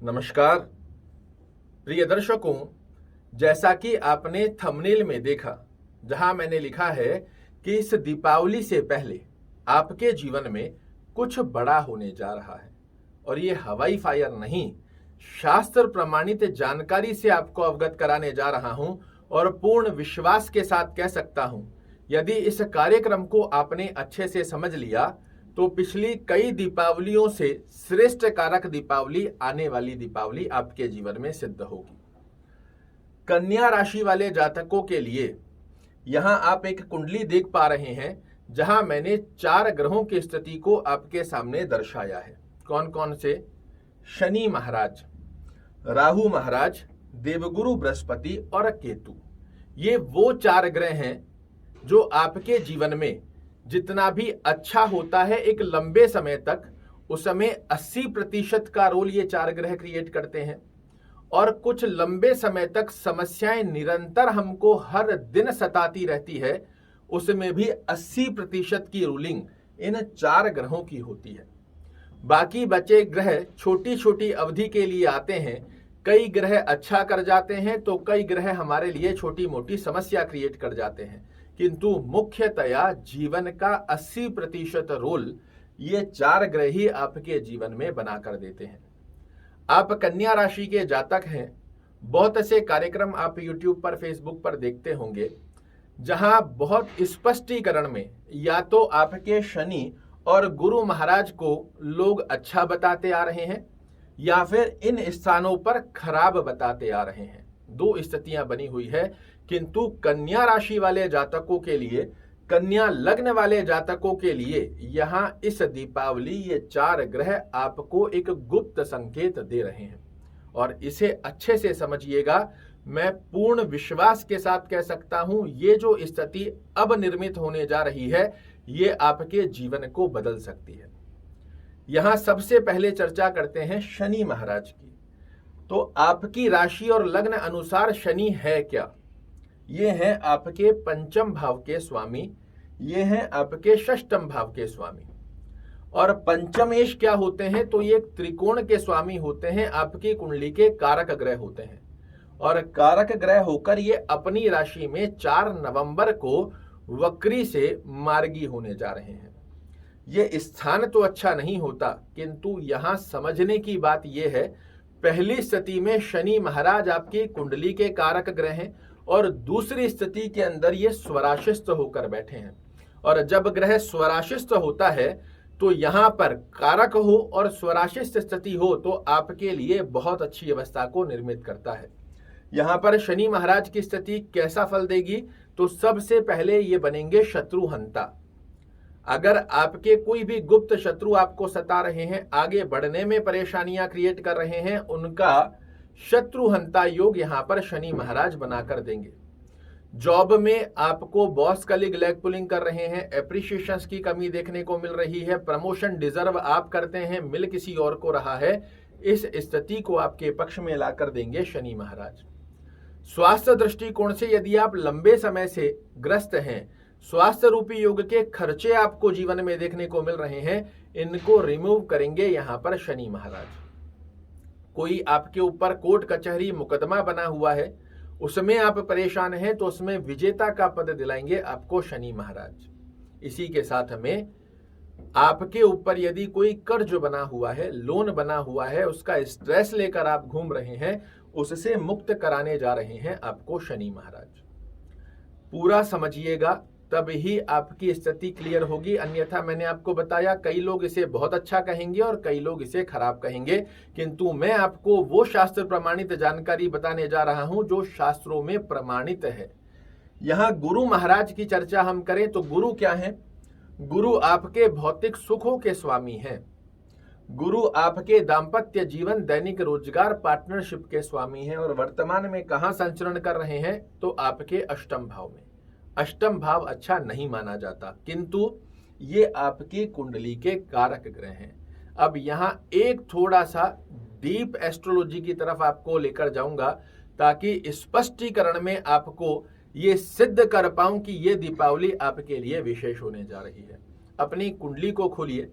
नमस्कार प्रिय दर्शकों, जैसा कि आपने थंबनेल में देखा, जहां मैंने लिखा है कि इस दीपावली से पहले आपके जीवन में कुछ बड़ा होने जा रहा है और ये हवाई फायर नहीं, शास्त्र प्रमाणित जानकारी से आपको अवगत कराने जा रहा हूं और पूर्ण विश्वास के साथ कह सकता हूं, यदि इस कार्यक्रम को आपने अच्छे से समझ लिया तो पिछली कई दीपावलियों से श्रेष्ठ कारक दीपावली आने वाली दीपावली आपके जीवन में सिद्ध होगी। कन्या राशि वाले जातकों के लिए यहां आप एक कुंडली देख पा रहे हैं, जहां मैंने 4 ग्रहों की स्थिति को आपके सामने दर्शाया है। कौन कौन से? शनि महाराज, राहु महाराज, देवगुरु बृहस्पति और केतु। ये वो 4 ग्रह हैं जो आपके जीवन में जितना भी अच्छा होता है एक लंबे समय तक, उसमें 80% का रोल ये 4 ग्रह क्रिएट करते हैं और कुछ लंबे समय तक समस्याएं निरंतर हमको हर दिन सताती रहती है, उसमें भी 80% की रूलिंग इन 4 ग्रहों की होती है। बाकी बचे ग्रह छोटी छोटी अवधि के लिए आते हैं, कई ग्रह अच्छा कर जाते हैं तो कई ग्रह हमारे लिए छोटी मोटी समस्या क्रिएट कर जाते हैं, किंतु मुख्यतया जीवन का 80% रोल ये 4 ग्रह ही आपके जीवन में बना कर देते हैं। आप कन्या राशि के जातक हैं, बहुत से कार्यक्रम आप YouTube पर, Facebook पर देखते होंगे, जहां बहुत स्पष्टीकरण में या तो आपके शनि और गुरु महाराज को लोग अच्छा बताते आ रहे हैं या फिर इन स्थानों पर खराब बताते आ रहे हैं। 2 स्थितियां बनी हुई है, किंतु कन्या राशि वाले जातकों के लिए, कन्या लग्न वाले जातकों के लिए यहां इस दीपावली ये 4 ग्रह आपको एक गुप्त संकेत दे रहे हैं और इसे अच्छे से समझिएगा। मैं पूर्ण विश्वास के साथ कह सकता हूं, ये जो स्थिति अब निर्मित होने जा रही है ये आपके जीवन को बदल सकती है। यहां सबसे पहले चर्चा करते हैं शनि महाराज की। तो आपकी राशि और लग्न अनुसार शनि है क्या? ये हैं आपके 5म भाव के स्वामी, ये हैं आपके 6ष्टम भाव के स्वामी। और पंचमेश क्या होते हैं? तो ये त्रिकोण के स्वामी होते हैं, आपकी कुंडली के कारक ग्रह होते हैं और कारक ग्रह होकर ये अपनी राशि में 4 नवंबर को वक्री से मार्गी होने जा रहे हैं। ये स्थान तो अच्छा नहीं होता, किंतु यहां समझने की बात यह है, पहली स्थिति में शनि महाराज आपकी कुंडली के कारक ग्रह हैं और दूसरी स्थिति के अंदर ये स्वराशिस्त होकर बैठे हैं। और जब ग्रह स्वराशिस्त होता है तो यहां पर कारक हो और स्वराशिस्त स्थिति हो तो आपके लिए बहुत अच्छी अवस्था को निर्मित करता है। यहां पर शनि महाराज की स्थिति कैसा फल देगी? तो सबसे पहले ये बनेंगे शत्रुहंता। अगर आपके कोई भी गुप्त शत्रु आपको सता रहे हैं, आगे बढ़ने में परेशानियां क्रिएट कर रहे हैं, उनका शत्रुहंता योग यहां पर शनि महाराज बनाकर देंगे। जॉब में आपको बॉस कलीग लेग पुलिंग कर रहे हैं, एप्रिशिएशंस की कमी देखने को मिल रही है, प्रमोशन डिजर्व आप करते हैं, मिल किसी और को रहा है, इस स्थिति को आपके पक्ष में लाकर देंगे शनि महाराज। स्वास्थ्य दृष्टिकोण से यदि आप लंबे समय से ग्रस्त हैं, स्वास्थ्य रूपी योग के खर्चे आपको जीवन में देखने को मिल रहे हैं, इनको रिमूव करेंगे यहां पर शनि महाराज। कोई आपके ऊपर कोर्ट कचहरी मुकदमा बना हुआ है, उसमें आप परेशान हैं, तो उसमें विजेता का पद दिलाएंगे आपको शनि महाराज। इसी के साथ में आपके ऊपर यदि कोई कर्ज बना हुआ है, लोन बना हुआ है, उसका स्ट्रेस लेकर आप घूम रहे हैं, उससे मुक्त कराने जा रहे हैं आपको शनि महाराज। पूरा समझिएगा, तब ही आपकी स्थिति क्लियर होगी। अन्यथा मैंने आपको बताया, कई लोग इसे बहुत अच्छा कहेंगे और कई लोग इसे खराब कहेंगे, किंतु मैं आपको वो शास्त्र प्रमाणित जानकारी बताने जा रहा हूं जो शास्त्रों में प्रमाणित है। यहां गुरु महाराज की चर्चा हम करें तो गुरु क्या है? गुरु आपके भौतिक सुखों के स्वामी हैं। गुरु आपके दाम्पत्य जीवन, दैनिक रोजगार, पार्टनरशिप के स्वामी हैं और वर्तमान में कहां संचरण कर रहे हैं? तो आपके 8म भाव में। 8म भाव अच्छा नहीं माना जाता, किंतु ये आपकी कुंडली के कारक ग्रह हैं। अब यहां एक थोड़ा सा डीप एस्ट्रोलॉजी की तरफ आपको लेकर जाऊंगा, ताकि स्पष्टीकरण में आपको ये सिद्ध कर पाऊं कि ये दीपावली आपके लिए विशेष होने जा रही है। अपनी कुंडली को खोलिए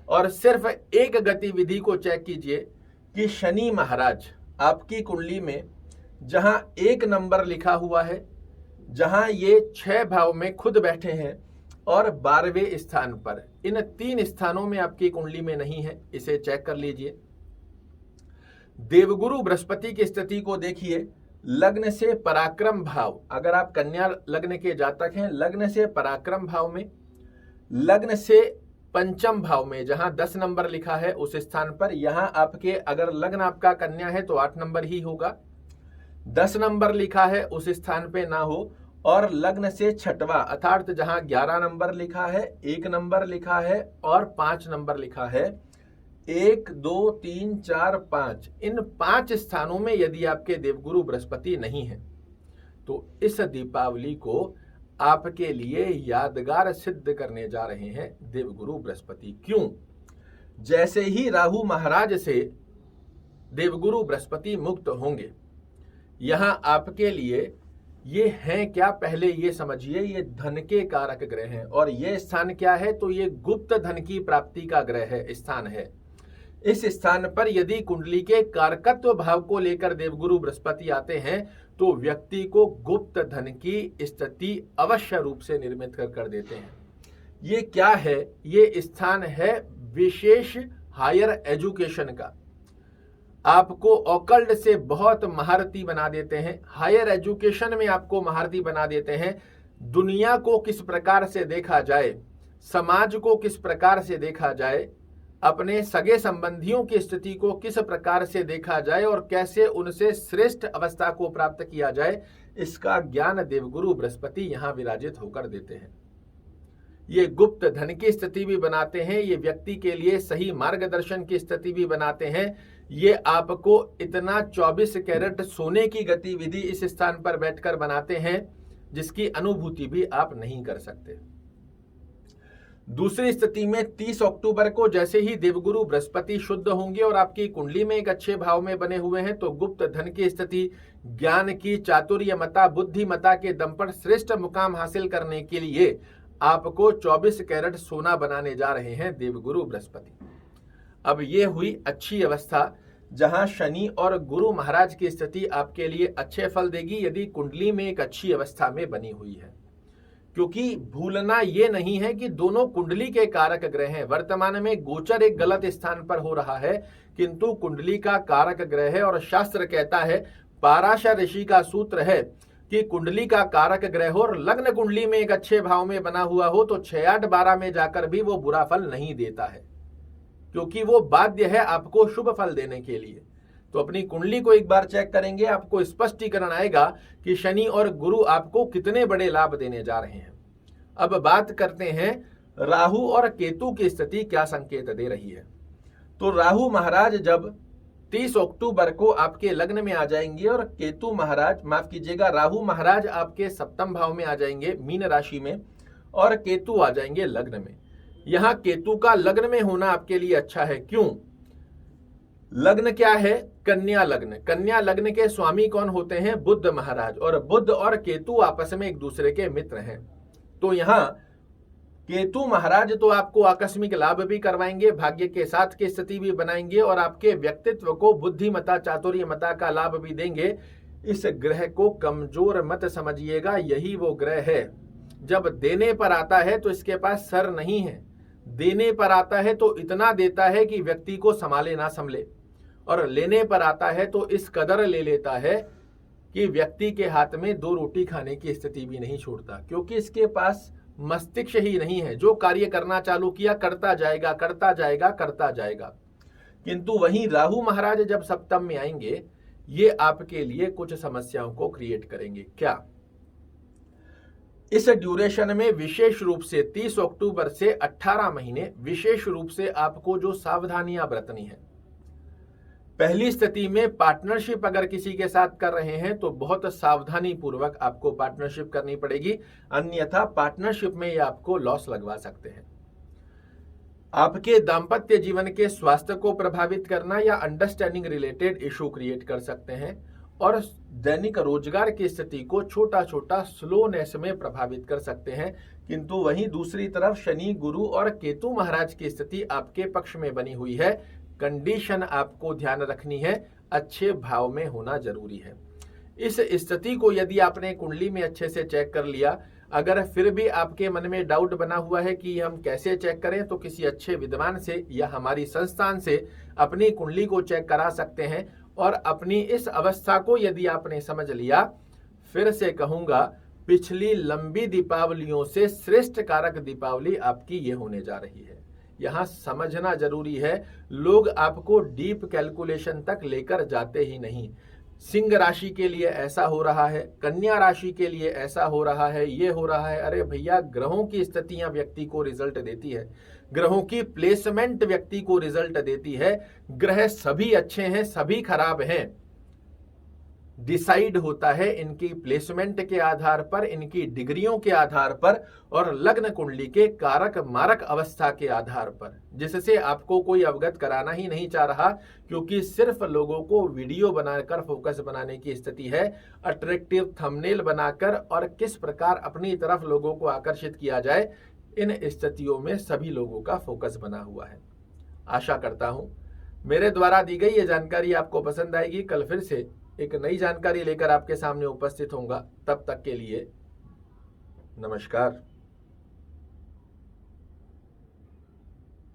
और सिर्फ एक गतिविधि को चेक कीजिए कि शनि महाराज आपकी कुंडली में जहां 1 नंबर लिखा हुआ है, जहां ये 6 भाव में खुद बैठे हैं और 12वें स्थान पर, इन 3 स्थानों में आपकी कुंडली में नहीं है, इसे चेक कर लीजिए। देवगुरु बृहस्पति की स्थिति को देखिए, लग्न से पराक्रम भाव, अगर आप कन्या लग्न के जातक हैं, लग्न से पराक्रम भाव में, लग्न से पंचम भाव में जहां 10 नंबर लिखा है उस स्थान पर, यहां आपके अगर लग्न आपका कन्या है तो 8 नंबर ही होगा, 10 नंबर लिखा है उस स्थान पे ना हो, और लग्न से छठवा अर्थात जहां 11 नंबर लिखा है, 1 नंबर लिखा है और 5 नंबर लिखा है, 1 2 3 4 5, इन 5 स्थानों में यदि आपके देवगुरु बृहस्पति नहीं है तो इस दीपावली को आपके लिए यादगार सिद्ध करने जा रहे हैं देवगुरु बृहस्पति। क्यों? जैसे ही राहु महाराज से देवगुरु बृहस्पति मुक्त होंगे, यहां आपके लिए ये हैं क्या, पहले ये समझिए, ये धन के कारक ग्रह हैं। और ये स्थान क्या है? तो ये गुप्त धन की प्राप्ति का ग्रह है, स्थान है। इस स्थान पर यदि कुंडली के कारकत्व भाव को लेकर देवगुरु बृहस्पति आते हैं तो व्यक्ति को गुप्त धन की स्थिति अवश्य रूप से निर्मित कर देते हैं। ये क्या है? ये स्थान है विशेष हायर एजुकेशन का। आपको ऑकल्ट से बहुत महारथी बना देते हैं, हायर एजुकेशन में आपको महारथी बना देते हैं। दुनिया को किस प्रकार से देखा जाए, समाज को किस प्रकार से देखा जाए, अपने सगे संबंधियों की स्थिति को किस प्रकार से देखा जाए और कैसे उनसे श्रेष्ठ अवस्था को प्राप्त किया जाए, इसका ज्ञान देवगुरु बृहस्पति यहां विराजित होकर देते हैं। ये गुप्त धन की स्थिति भी बनाते हैं, ये व्यक्ति के लिए सही मार्गदर्शन की स्थिति भी बनाते हैं। ये आपको इतना 24 कैरेट सोने की गतिविधि इस स्थान पर बैठकर बनाते हैं जिसकी अनुभूति भी आप नहीं कर सकते। दूसरी स्थिति में 30 अक्टूबर को जैसे ही देवगुरु बृहस्पति शुद्ध होंगे और आपकी कुंडली में एक अच्छे भाव में बने हुए हैं तो गुप्त धन की स्थिति, ज्ञान की चातुर्यमता, बुद्धिमता के दम पर श्रेष्ठ मुकाम हासिल करने के लिए आपको 24 कैरेट सोना बनाने जा रहे हैं देवगुरु बृहस्पति। अब ये हुई अच्छी अवस्था जहां शनि और गुरु महाराज की स्थिति आपके लिए अच्छे फल देगी यदि कुंडली में एक अच्छी अवस्था में बनी हुई है। क्योंकि भूलना ये नहीं है कि दोनों कुंडली के कारक ग्रह हैं। वर्तमान में गोचर एक गलत स्थान पर हो रहा है किंतु कुंडली का कारक ग्रह है और शास्त्र कहता है, पाराशर ऋषि का सूत्र है कि कुंडली का कारक ग्रह हो और लग्न कुंडली में एक अच्छे भाव में बना हुआ हो तो 6 8 12 में जाकर भी वो बुरा फल नहीं देता है, क्योंकि वो बाध्य है आपको शुभ फल देने के लिए। तो अपनी कुंडली को एक बार चेक करेंगे, आपको स्पष्टीकरण आएगा कि शनि और गुरु आपको कितने बड़े लाभ देने जा रहे हैं। अब बात करते हैं राहु और केतु की स्थिति क्या संकेत दे रही है। तो राहु महाराज जब 30 अक्टूबर को आपके लग्न में आ जाएंगे और केतु महाराज, माफ कीजिएगा, राहु महाराज आपके सप्तम भाव में आ जाएंगे मीन राशि में और केतु आ जाएंगे लग्न में। यहां केतु का लग्न में होना आपके लिए अच्छा है। क्यों? लग्न क्या है? कन्या लग्न। कन्या लग्न के स्वामी कौन होते हैं? बुध महाराज। और बुध और केतु आपस में एक दूसरे के मित्र हैं। तो यहां केतु महाराज तो आपको आकस्मिक लाभ भी करवाएंगे, भाग्य के साथ की स्थिति भी बनाएंगे और आपके व्यक्तित्व को बुद्धिमता, चातुर्यमता का लाभ भी देंगे। इस ग्रह को कमजोर मत समझिएगा, यही वो ग्रह है जब देने पर आता है तो इसके पास सर नहीं है। देने पर आता है तो इतना देता है कि व्यक्ति को संभाले ना संभले, और लेने पर आता है तो इस कदर ले लेता है कि व्यक्ति के हाथ में 2 रोटी खाने की स्थिति भी नहीं छोड़ता, क्योंकि इसके पास मस्तिष्क ही नहीं है। जो कार्य करना चालू किया करता जाएगा, करता जाएगा, करता जाएगा। किंतु वहीं राहु महाराज जब सप्तम में आएंगे, ये आपके लिए कुछ समस्याओं को क्रिएट करेंगे। क्या? इस ड्यूरेशन में विशेष रूप से 30 अक्टूबर से 18 महीने विशेष रूप से आपको जो सावधानियां बरतनी है। पहली स्थिति में पार्टनरशिप अगर किसी के साथ कर रहे हैं तो बहुत सावधानी पूर्वक आपको पार्टनरशिप करनी पड़ेगी, अन्यथा पार्टनरशिप में ये आपको लॉस लगवा सकते हैं। आपके दाम्पत्य जीवन के स्वास्थ्य को प्रभावित करना या अंडरस्टैंडिंग रिलेटेड इशू क्रिएट कर सकते हैं और दैनिक रोजगार की स्थिति को छोटा छोटा स्लोनेस में प्रभावित कर सकते हैं। किंतु वहीं दूसरी तरफ शनि, गुरु और केतु महाराज की स्थिति आपके पक्ष में बनी हुई है। कंडीशन आपको ध्यान रखनी है, अच्छे भाव में होना जरूरी है। इस स्थिति को यदि आपने कुंडली में अच्छे से चेक कर लिया, अगर फिर भी आपके मन में डाउट बना हुआ है कि हम कैसे चेक करें, तो किसी अच्छे विद्वान से या हमारी संस्थान से अपनी कुंडली को चेक करा सकते हैं। और अपनी इस अवस्था को यदि आपने समझ लिया, फिर से कहूंगा, पिछली लंबी दीपावलियों से श्रेष्ठ कारक दीपावली आपकी ये होने जा रही है। यहां समझना जरूरी है, लोग आपको डीप कैलकुलेशन तक लेकर जाते ही नहीं। सिंह राशि के लिए ऐसा हो रहा है, कन्या राशि के लिए ऐसा हो रहा है, ये हो रहा है। अरे भैया, ग्रहों की स्थितियां व्यक्ति को रिजल्ट देती है, ग्रहों की प्लेसमेंट व्यक्ति को रिजल्ट देती है। ग्रह सभी अच्छे हैं, सभी खराब हैं, डिसाइड होता है इनकी प्लेसमेंट के आधार पर, इनकी डिग्रियों के आधार पर और लग्न कुंडली के कारक मारक अवस्था के आधार पर, जिससे आपको कोई अवगत कराना ही नहीं चाह रहा, क्योंकि सिर्फ लोगों को वीडियो बनाकर फोकस बनाने की स्थिति है, अट्रैक्टिव थंबनेल बनाकर और किस प्रकार अपनी तरफ लोगों को आकर्षित किया जाए, इन स्थितियों में सभी लोगों का फोकस बना हुआ है। आशा करता हूं मेरे द्वारा दी गई ये जानकारी आपको पसंद आएगी। कल फिर से एक नई जानकारी लेकर आपके सामने उपस्थित होऊंगा। तब तक के लिए नमस्कार।